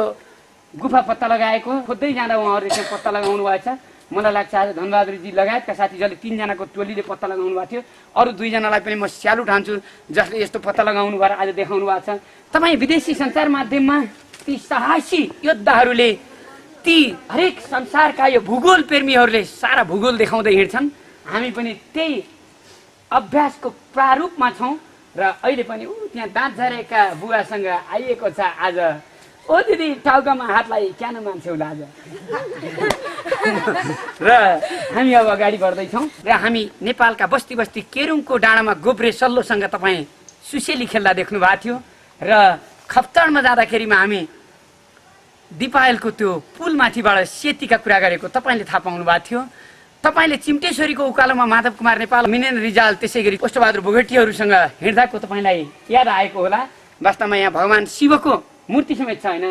C: गुफा पत्ता लगाएको खोज्दै जाँदा उहाँहरूले त्यहाँ पत्ता लगाउनु भएको छ। मलाई लाग्छ आज धनबहादुरजी लगायतका साथी जसले 3 जनाको टोलीले पत्ता लगाउनु भएको थियो अरू 2 जनालाई पनि म स्यालुट हान्छु जसले यस्तो पत्ता लगाउनु भएर आज देखाउनु भएको छ। तपाईँ विदेशी सञ्चार माध्यममा ती साहसी योद्धाहरूले ती हरेक संसारका यो भूगोल प्रेमीहरूले सारा भूगोल देखाउँदै हिँड्छन्। हामी पनि त्यही अभ्यासको प्रारूपमा छौँ र अहिले पनि त्यहाँ दाँत झरेका बुवासँग आइएको छ आज ओ दिदी टाउकामा हातलाई क्यान मान्छे होला आज र हामी अब अगाडि बढ्दैछौँ र हामी नेपालका बस्ती बस्ती केरुङको डाँडामा गोब्रे सल्लोसँग तपाईँ सुसेली खेल्दा देख्नु भएको थियो र खप्तडमा जाँदाखेरिमा हामी दिपायलको त्यो पुलमाथिबाट सेतीका कुरा गरेको तपाईँले थाहा पाउनु भएको थियो। तपाईँले चिम्टेश्वरीको उकालोमा माधव कुमार नेपाल मिनेन रिजाल त्यसै गरी पोष्टबहादुर बोगटीहरूसँग हिँड्दाको तपाईँलाई याद आएको होला। वास्तवमा यहाँ भगवान् शिवको मूर्ति समेत छ होइन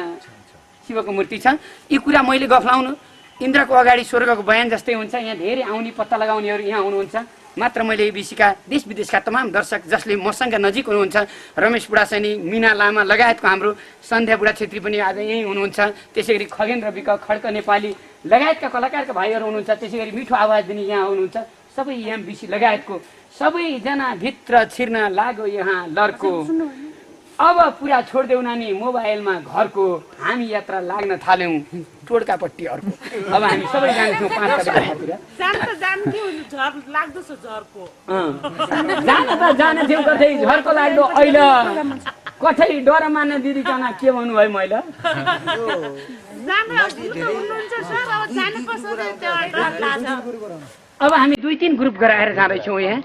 C: शिवको मूर्ति छ। यी कुरा मैले गफलाउनु इन्द्रको अगाडि स्वर्गको बयान जस्तै हुन्छ। यहाँ धेरै आउने पत्ता लगाउनेहरू यहाँ हुनुहुन्छ मात्र मैले एबिसीका देश विदेशका तमाम दर्शक जसले मसँग नजिक हुनुहुन्छ रमेश बुढासैनी मिना लामा लगायतको हाम्रो सन्ध्या बुढा छेत्री पनि आज यहीँ हुनुहुन्छ। त्यसै गरी खगेन्द्र विक खड्क नेपाली लगायतका कलाकारका भाइहरू हुनुहुन्छ। त्यसै गरी मिठो आवाज दिने यहाँ हुनुहुन्छ। सबै एमबिसी लगायतको सबैजना भित्र छिर्न लाग्यो यहाँ लर्को अब पुरा छोडिदेऊ नानी मोबाइलमा घरको हामी यात्रा लाग्न थाल्यौँ टोड्कापट्टि अर्को। अब हामी सबै जान्छौँ 5 तारिकतिर जान थियो कतै झर्को लाग्दो अहिले कतै डर मान्न दिदीकन के भन्नुभयो मैले अब हामी 2-3 ग्रुप गराएर जाँदैछौँ यहाँ।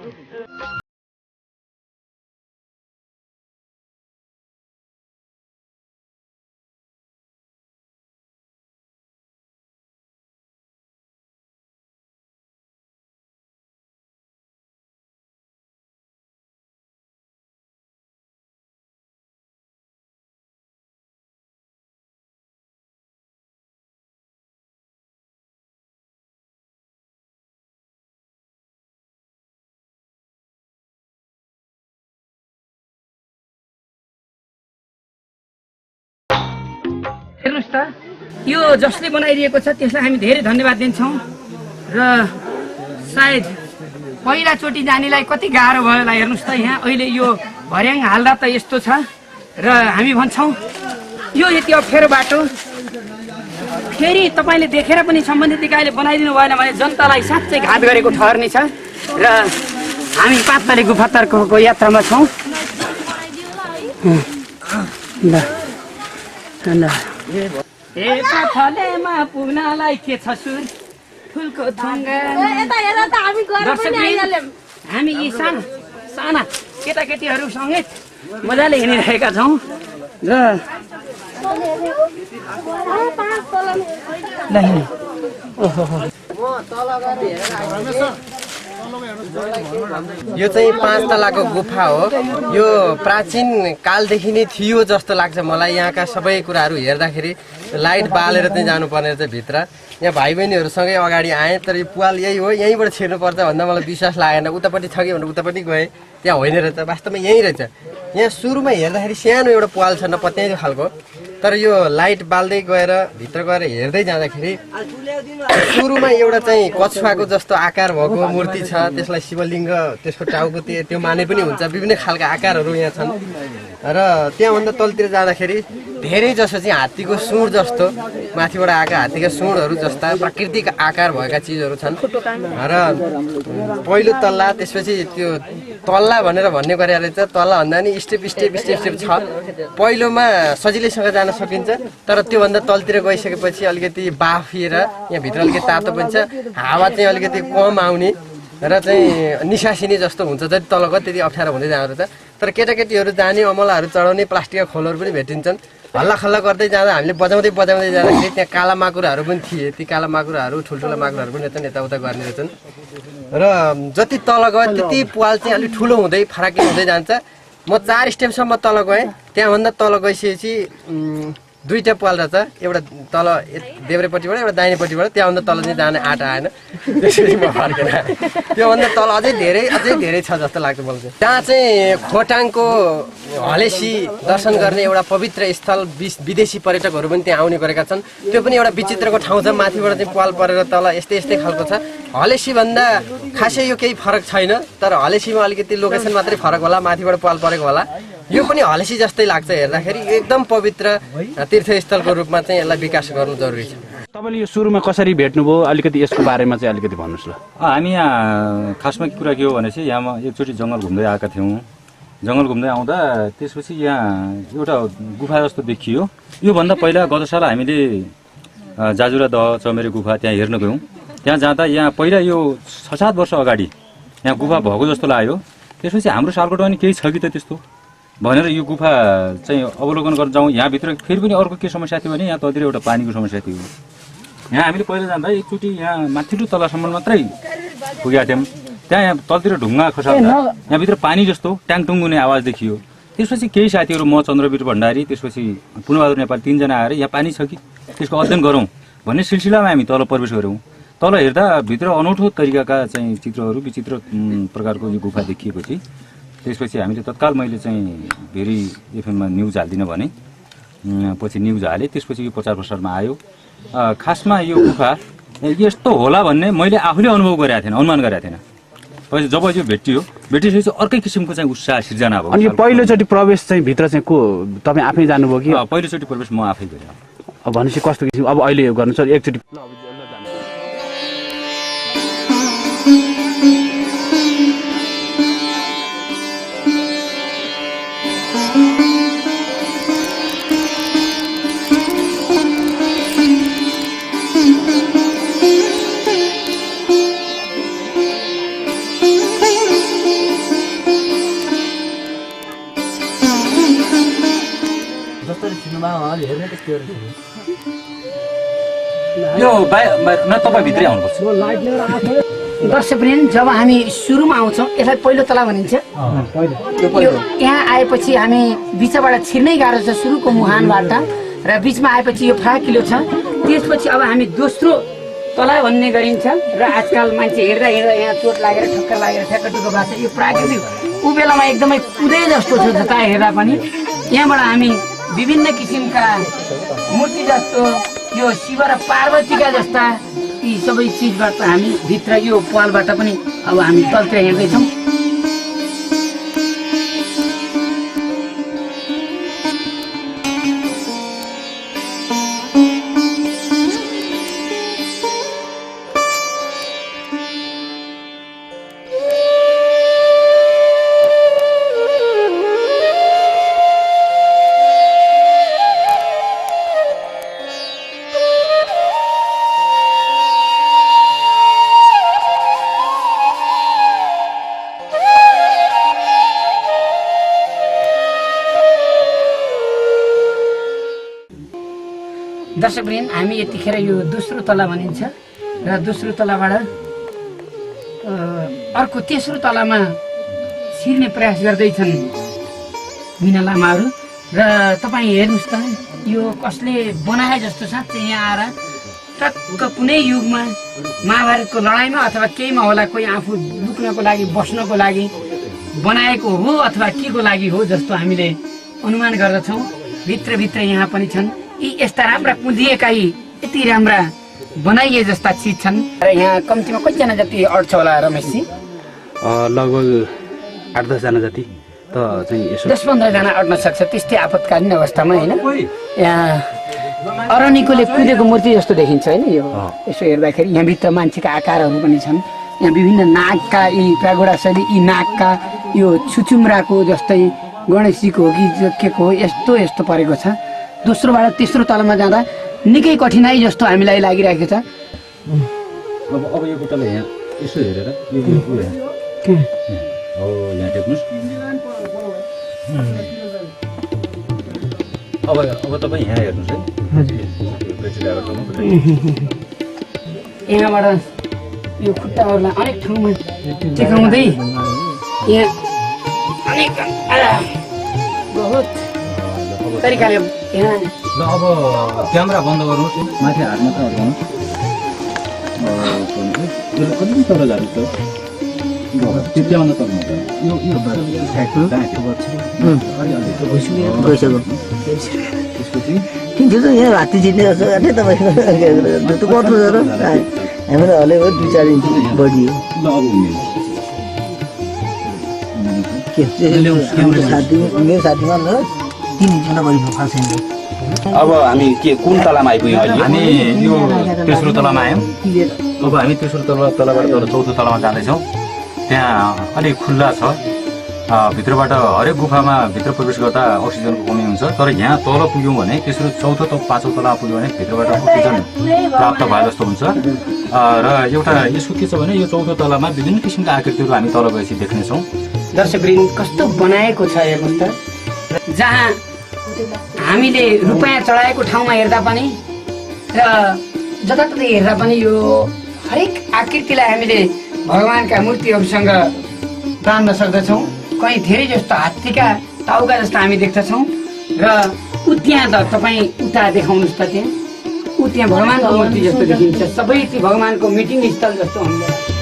C: हेर्नुहोस् त यो जसले बनाइदिएको छ त्यसलाई हामी धेरै धन्यवाद दिन्छौँ र सायद पहिलाचोटि जानेलाई कति गाह्रो भयो होला। हेर्नुहोस् त यहाँ अहिले यो भर्याङ हाल्दा त यस्तो छ र हामी भन्छौँ यो यति अप्ठ्यारो बाटो फेरि तपाईँले देखेर पनि सम्बन्धित निकायले बनाइदिनु भएन भने जनतालाई साँच्चै घात गरेको ठहर्ने छ र हामी पातले गुफातर्फको यात्रामा छौँ। पथलेमा पुग्नलाई के छ सुर फुलको थुङ्गा हामी यी साना केटाकेटीहरू समेत मजाले हिँडिरहेका छौँ र
L: यो चाहिँ 5 तलाको गुफा हो। यो प्राचीन कालदेखि नै थियो जस्तो लाग्छ मलाई। यहाँका सबै कुराहरू हेर्दाखेरि लाइट बालेर चाहिँ जानुपर्ने रहेछ भित्र। यहाँ भाइ बहिनीहरूसँगै अगाडि आएँ, तर यो पाल यही हो, यहीँबाट छिर्नुपर्छ भन्दा मलाई विश्वास लागेन। उतापट्टि छ कि भनेर उतापट्टि गएँ, त्यहाँ होइन रहेछ, वास्तवमा यहीँ रहेछ। यहाँ सुरुमा हेर्दाखेरि सानो एउटा पाल छ नपत्याइलो खालको, तर यो लाइट बाल्दै गएर भित्र गएर हेर्दै जाँदाखेरि सुरुमा एउटा चाहिँ कछुवाको जस्तो आकार भएको मूर्ति छ, त्यसलाई शिवलिङ्ग, त्यसको टाउको त्यो माने पनि हुन्छ। विभिन्न खालका आकारहरू यहाँ छन् र त्यहाँभन्दा तलतिर जाँदाखेरि धेरै जसो चाहिँ हात्तीको सुँड जस्तो, माथिबाट आएका हात्तीका सुँडहरू जस्ता प्राकृतिक आकार भएका चिजहरू छन्। र पहिलो तल्ला, त्यसपछि त्यो तल्ला भनेर भन्ने गरेर रहेछ, तल्ला भन्दा नि स्टेप छ। पहिलोमा सजिलैसँग जान सकिन्छ, तर त्योभन्दा तलतिर गइसकेपछि अलिकति बाफिएर यहाँ भित्र अलिकति तातो पनि छ, हावा चाहिँ अलिकति कम आउने र चाहिँ निसासिने जस्तो हुन्छ। जति तल गयो त्यति अप्ठ्यारो हुँदै जाँदो रहेछ। तर केटाकेटीहरू जाने, अमलाहरू चढाउने प्लास्टिकका खोलहरू पनि भेटिन्छन्। हल्ला खल्ला गर्दै जाँदा हामीले बजाउँदै जाँदाखेरि त्यहाँ काला माकुराहरू पनि थिए। ती काला माकुराहरू, ठुल्ठुला माकुराहरू पनि रहेछन्, यताउता गर्ने रहेछन्। र जति तल गयो त्यति पाल चाहिँ अलिक ठुलो हुँदै फराकिलो हुँदै जान्छ। म 4 स्टेपसम्म तल गएँ, त्यहाँभन्दा तल गइसकेपछि दुईवटा पाल रहेछ, एउटा तल देब्रेपट्टिबाट एउटा दाहिनेपट्टिबाट, त्यहाँभन्दा तल चाहिँ जाने आँट आएन। त्यसरी म फर्केर आएँ। त्योभन्दा तल अझै धेरै छ जस्तो लाग्छ मलाई चाहिँ। त्यहाँ चाहिँ खोटाङको हलेसी दर्शन गर्ने एउटा पवित्र स्थल, विदेशी पर्यटकहरू पनि त्यहाँ आउने गरेका छन्। त्यो पनि एउटा विचित्रको ठाउँ छ, माथिबाट चाहिँ पाल परेर तल यस्तै खालको छ। हलेसी भन्दा खासै यो केही फरक छैन, तर हलेसीमा अलिकति लोकेसन मात्रै फरक होला, माथिबाट पाल परेको होला। यो पनि हलेसी जस्तै लाग्छ हेर्दाखेरि। एकदम पवित्र तीर्थस्थलको रूपमा चाहिँ यसलाई विकास गर्नु जरुरी छ।
A: तपाईँले यो सुरुमा कसरी भेट्नुभयो, अलिकति यसको बारेमा चाहिँ अलिकति भन्नुहोस् ल।
F: हामी यहाँ खासमा कुरा के हो भनेपछि यहाँ एकचोटि जङ्गल घुम्दै आएका थियौँ। जङ्गल घुम्दै आउँदा त्यसपछि यहाँ एउटा गुफा जस्तो देखियो। योभन्दा पहिला गत साल हामीले जाजुरा दह चमेरे गुफा त्यहाँ हेर्न गयौँ। त्यहाँ जाँदा यहाँ पहिला यो 6-7 वर्ष अगाडि यहाँ गुफा भएको जस्तो लाग्यो। त्यसपछि हाम्रो सालकोटमा पनि केही छ कि त त्यस्तो भनेर यो गुफा चाहिँ अवलोकन गर्न जाउँ। यहाँभित्र फेरि पनि अर्को के समस्या थियो भने यहाँ तलतिर एउटा पानीको समस्या थियो। यहाँ हामीले पहिला जाँदा एकचोटि यहाँ माथिल्लो तलासम्म मात्रै पुगेका थियौँ। त्यहाँ तलतिर ढुङ्गा खसाल्दा यहाँभित्र पानी जस्तो ट्याङटुङ हुने आवाज देखियो। त्यसपछि केही साथीहरू, म चन्द्रवीर भण्डारी, त्यसपछि पुनबहादुर नेपाल, 3 जना आएर यहाँ पानी छ कि त्यसको अध्ययन गरौँ भन्ने सिलसिलामा हामी तल प्रवेश गऱ्यौँ। तल हेर्दा भित्र अनौठो तरिकाका चाहिँ चित्रहरू, विचित्र प्रकारको यो गुफा देखिएपछि त्यसपछि हामीले तत्काल मैले चाहिँ भेरी एफएममा न्युज हाल्दिनँ भने पछि न्युज हालेँ। त्यसपछि यो प्रचार प्रसारमा आयो। खासमा यो गुफा यस्तो होला भन्ने मैले आफूले अनुभव गरेको थिएन, अनुमान गरेको थिएन। पछि जब यो भेटिसकेपछि अर्कै किसिमको चाहिँ उत्साह सिर्जना भयो।
A: अनि यो पहिलोचोटि प्रवेश चाहिँ भित्र चाहिँ को तपाईँ आफै जानुभयो कि?
F: पहिलोचोटि प्रवेश म आफै गरेँ।
A: भनेपछि कस्तो किसिम अब अहिले गर्नु छ एकचोटि?
F: यो तपाईँ भित्रै आउनुपर्छ।
C: दर्शकवृन्द, जब हामी सुरुमा आउँछौँ यसलाई पहिलो तला भनिन्छ। यो यहाँ आएपछि हामी बिचबाट छिर्नै गाह्रो छ, सुरुको मुहानबाट, र बिचमा आएपछि यो फराकिलो छ। त्यसपछि अब हामी दोस्रो तला भन्ने गरिन्छ। र आजकल मान्छे हिँड्दा यहाँ चोट लागेर ठक्कर लागेर ठ्याक्कटुक्क भएको छ। यो प्राकृतिक उबेलामा एकदमै कुदै जस्तो छ जता हेर्दा पनि। यहाँबाट हामी विभिन्न किसिमका मूर्ति जस्तो, यो शिव र पार्वतीका जस्ता यी सबै चिजबाट हामी भित्र यो पालबाट पनि अब हामी तलतिर हिँड्दैछौँ। दर्शकवृन्द, हामी यतिखेर यो दोस्रो तला भनिन्छ र दोस्रो तलाबाट अर्को तेस्रो तलामा छिर्ने प्रयास गर्दैछन् मिना लामाहरू। र तपाईँ हेर्नुहोस् त, यो कसले बनाए जस्तो साँच्चै यहाँ आएर टक्क कुनै युगमा महाभारतको लडाइँमा अथवा केहीमा होला कोही आफू लुक्नको लागि बस्नको लागि बनाएको हो अथवा के को लागि हो जस्तो हामीले अनुमान गर्दछौँ। भित्रभित्र यहाँ पनि छन् यी यस्ता राम्रा कुँदिएका यी यति राम्रा बनाइए जस्ता चिज छन्। र यहाँ कम्तीमा कतिजना जति अट्छ होला रमेशजी?
A: लगभग 8-10 जना जति त चाहिँ यसो
C: 10-15 जना अट्न सक्छ त्यस्तै आपतकालीन अवस्थामा होइन। यहाँ अरनिकोले कुदेको मूर्ति जस्तो देखिन्छ होइन यो यसो हेर्दाखेरि। यहाँभित्र मान्छेका आकारहरू पनि छन्। यहाँ विभिन्न नागका यी प्रागोडा शैली यी नागका यो छुचुम्राको जस्तै गणेशजीको हो कि के को हो यस्तो यस्तो परेको छ। दोस्रोबाट तेस्रो तलमा जाँदा निकै कठिनाई जस्तो हामीलाई लागिरहेको छ।
F: अब यो बुट्टाले यहाँ यसो हेरेर यहाँ टेक्नुहोस्। अब तपाईँ यहाँ हेर्नुहोस् है।
C: यहाँबाट यो खुट्टाहरूलाई अनेक ठाउँमा टेकाउँदै यहाँ अनेक बहुत तरिकाले यहाँ
F: ल अब क्यामेरा बन्द गर्नुहोस् माथि हात मात्र हटाउनुहोस्। कति तल जानुहोस् त त्यहाँभन्दा तल
K: यहाँ हात्ती चिन्ने जस्तो गर्ने तपाईँको कत्रो छ र हाम्रो हले 2-4 इन्च बढी हो। मेरो साथीमा 3 इन्चमा बढी फाल्छ।
A: अब हामी के कुन तलामा आइपुग्यौँ अहिले?
F: हामी यो तेस्रो तलामा आयौँ। अब हामी तेस्रो तलाबाट चौथो तलामा जाँदैछौँ। त्यहाँ अलिक खुल्ला छ। भित्रबाट हरेक गुफामा भित्र प्रवेश गर्दा अक्सिजनको कमी हुन्छ। तर यहाँ तल पुग्यौँ भने तेस्रो चौथो पाँचौँ तलामा पुग्यौँ भने भित्रबाट अक्सिजन प्राप्त भए जस्तो हुन्छ। र एउटा यसो के छ भने यो चौथो तलामा विभिन्न किसिमका आकृतिहरू हामी तल गएपछि देख्नेछौँ।
C: दर्शकवृन्द कस्तो बनाएको छ हेर्नुहोस् त। जहाँ हामीले रुपैयाँ चढाएको ठाउँमा हेर्दा पनि र जताततै हेर्दा पनि यो हरेक आकृतिलाई हामीले भगवानका मूर्तिहरूसँग तान्न सक्दछौँ। कहीँ धेरै जस्तो हात्तीका टाउका जस्तो हामी देख्दछौँ र त्यहाँ त तपाईँ उता देखाउनुहोस् त। त्यहाँ भगवानको मूर्ति जस्तो देखिन्छ। सबै ती भगवानको मिटिङ स्थल जस्तो हामीलाई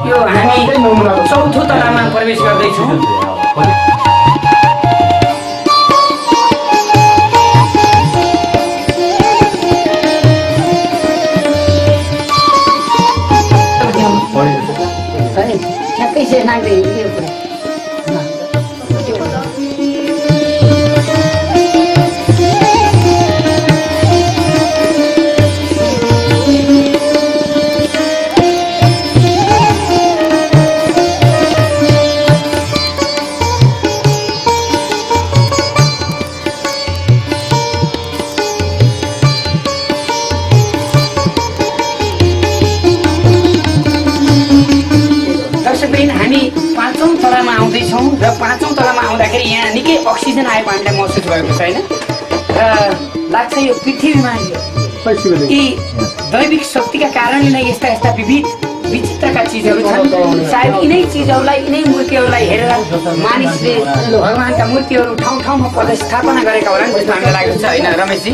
C: यो हामी चौथो तलामा प्रवेश गर्दैछौँ। ठ्याक्कै से नाग्दै हामी 5औं तलामा आउँदैछौँ र 5औं तलामा आउँदाखेरि यहाँ निकै अक्सिजन आएको हामीलाई महसुस भएको छैन र लाग्छ यो पृथ्वीमा यी दैविक शक्तिका कारणले नै यस्ता यस्ता विविध विचित्रका चिजहरू छन्। सायद यिनै चिजहरूलाई यिनै मूर्तिहरूलाई हेरेर मानिसले भगवानका मूर्तिहरू ठाउँ ठाउँमा प्रतिस्थापना गरेका होला जस्तो हामीलाई लागेको छ होइन रमेशजी?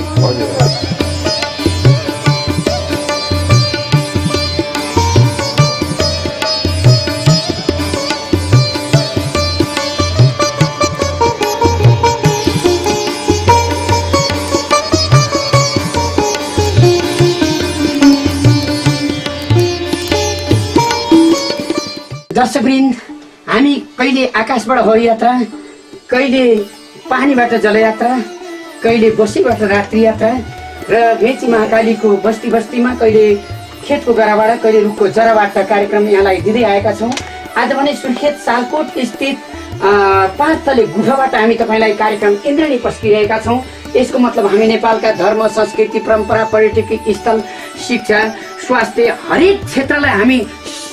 C: दर्शकवृन्द, हामी कहिले आकाशबाट हरियात्रा, कहिले पानीबाट जलयात्रा, कहिले बसीबाट रात्रि यात्रा र मेची महाकालीको बस्ती बस्तीमा, कहिले खेतको गराबाट, कहिले रुखको जराबाट कार्यक्रम यहाँलाई दिँदै आएका छौँ। आज भने सुर्खेत सालकोट स्थित 5 तले गुफाबाट हामी तपाईँलाई कार्यक्रम इन्द्रेणी पस्किरहेका छौँ। यसको मतलब हामी नेपालका धर्म, संस्कृति, परम्परा, पर्यटकीय स्थल, शिक्षा, स्वास्थ्य हरेक क्षेत्रलाई हामी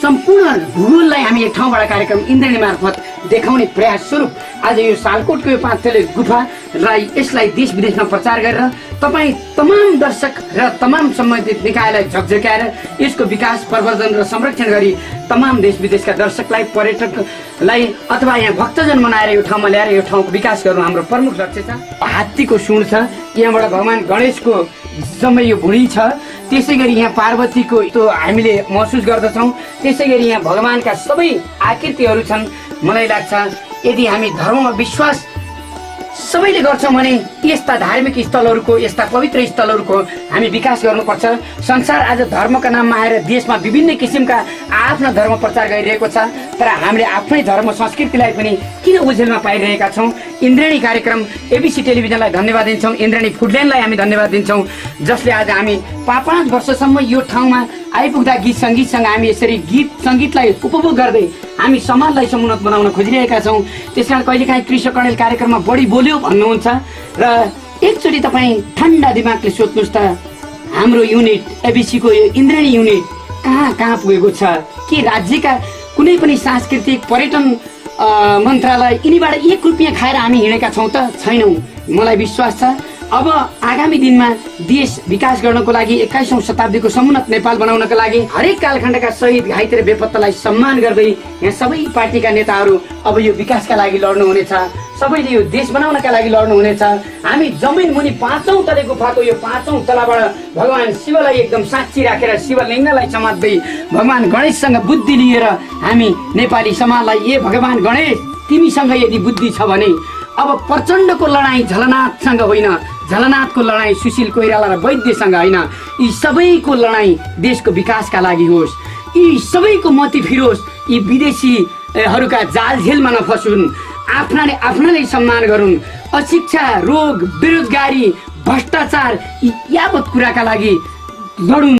C: सम्पूर्ण भूगोललाई हामी एक ठाउँबाट कार्यक्रम इन्द्रेणी मार्फत देखाउने प्रयास स्वरूप आज यो सालकोटको यो 5 तले गुफालाई यसलाई देश विदेशमा प्रचार गरेर तपाईँ तमाम दर्शक र तमाम सम्बन्धित निकायलाई झकझक्याएर यसको विकास, प्रवर्धन र संरक्षण गरी तमाम देश विदेशका दर्शकलाई, पर्यटकलाई अथवा यहाँ भक्तजन बनाएर यो ठाउँमा ल्याएर यो ठाउँको विकास गर्नु हाम्रो प्रमुख लक्ष्य छ। हात्तीको सुँड छ, यहाँबाट भगवान गणेशको जम्मै यो भुँडी छ, त्यसै गरी यहाँ पार्वतीको त्यो हामीले महसुस गर्दछौँ, त्यसै गरी यहाँ भगवानका सबै आकृतिहरू छन्। मलाई लाग्छ यदि हामी धर्ममा विश्वास सबैले गर्छौँ भने यस्ता धार्मिक स्थलहरूको, यस्ता पवित्र स्थलहरूको हामी विकास गर्नुपर्छ। संसार आज धर्मका नाममा आएर देशमा विभिन्न किसिमका आफ्ना धर्म प्रचार गरिरहेको छ, तर हामीले आफ्नै धर्म संस्कृतिलाई पनि किन ओझेलमा पाइरहेका छौँ। इन्द्रेणी कार्यक्रम एबिसी टेलिभिजनलाई धन्यवाद दिन्छौँ, इन्द्रेणी फुडल्यान्डलाई हामी धन्यवाद दिन्छौँ, जसले आज हामी 5 वर्षसम्म यो ठाउँमा आइपुग्दा गीत सङ्गीतसँग हामी यसरी गीत सङ्गीतलाई उपभोग गर्दै हामी समाजलाई समुन्नत बनाउन खोजिरहेका छौँ। त्यस कारण कहिलेकाहीँ कृष्ण कणेल कार्यक्रममा बढी बोल्यो भन्नुहुन्छ र एकचोटि तपाईँ ठन्डा दिमागले सोध्नुहोस् त हाम्रो युनिट एबिसीको यो इन्द्रेणी युनिट कहाँ कहाँ पुगेको छ? के राज्यका कुनै पनि सांस्कृतिक पर्यटन मन्त्रालय यिनीबाट 1 रुपियाँ खाएर हामी हिँडेका छौँ त? छैनौँ। मलाई विश्वास छ अब आगामी दिनमा देश विकास गर्नको लागि 21औं शताब्दीको समुन्नत नेपाल बनाउनका लागि हरेक कालखण्डका शहीद, घाइते र बेपत्तालाई सम्मान गर्दै यहाँ सबै पार्टीका नेताहरू अब यो विकासका लागि लड्नुहुनेछ, सबैले यो देश बनाउनका लागि लड्नुहुनेछ। हामी जमिन मुनि 5औं तले गुफाको यो 5औं तलाबाट भगवान शिवलाई एकदम साक्षी राखेर शिवलिङ्गलाई समात्दै भगवान गणेशसँग बुद्धि लिएर हामी नेपाली समाजलाई ए भगवान गणेश तिमीसँग यदि बुद्धि छ भने अब प्रचण्डको लडाईँ झलनाथसँग होइन, झलनाथको लडाईँ सुशील कोइराला र वैद्यसँग होइन, यी सबैको लडाईँ देशको विकासका लागि होस्, यी सबैको मती फिरोस्, यी विदेशीहरूका जालझेलमा नफसुन्, आफ्नाले आफ्नालाई सम्मान गरून्, अशिक्षा, रोग, बेरोजगारी, भ्रष्टाचार यी यावत कुराका लागि लडुन्।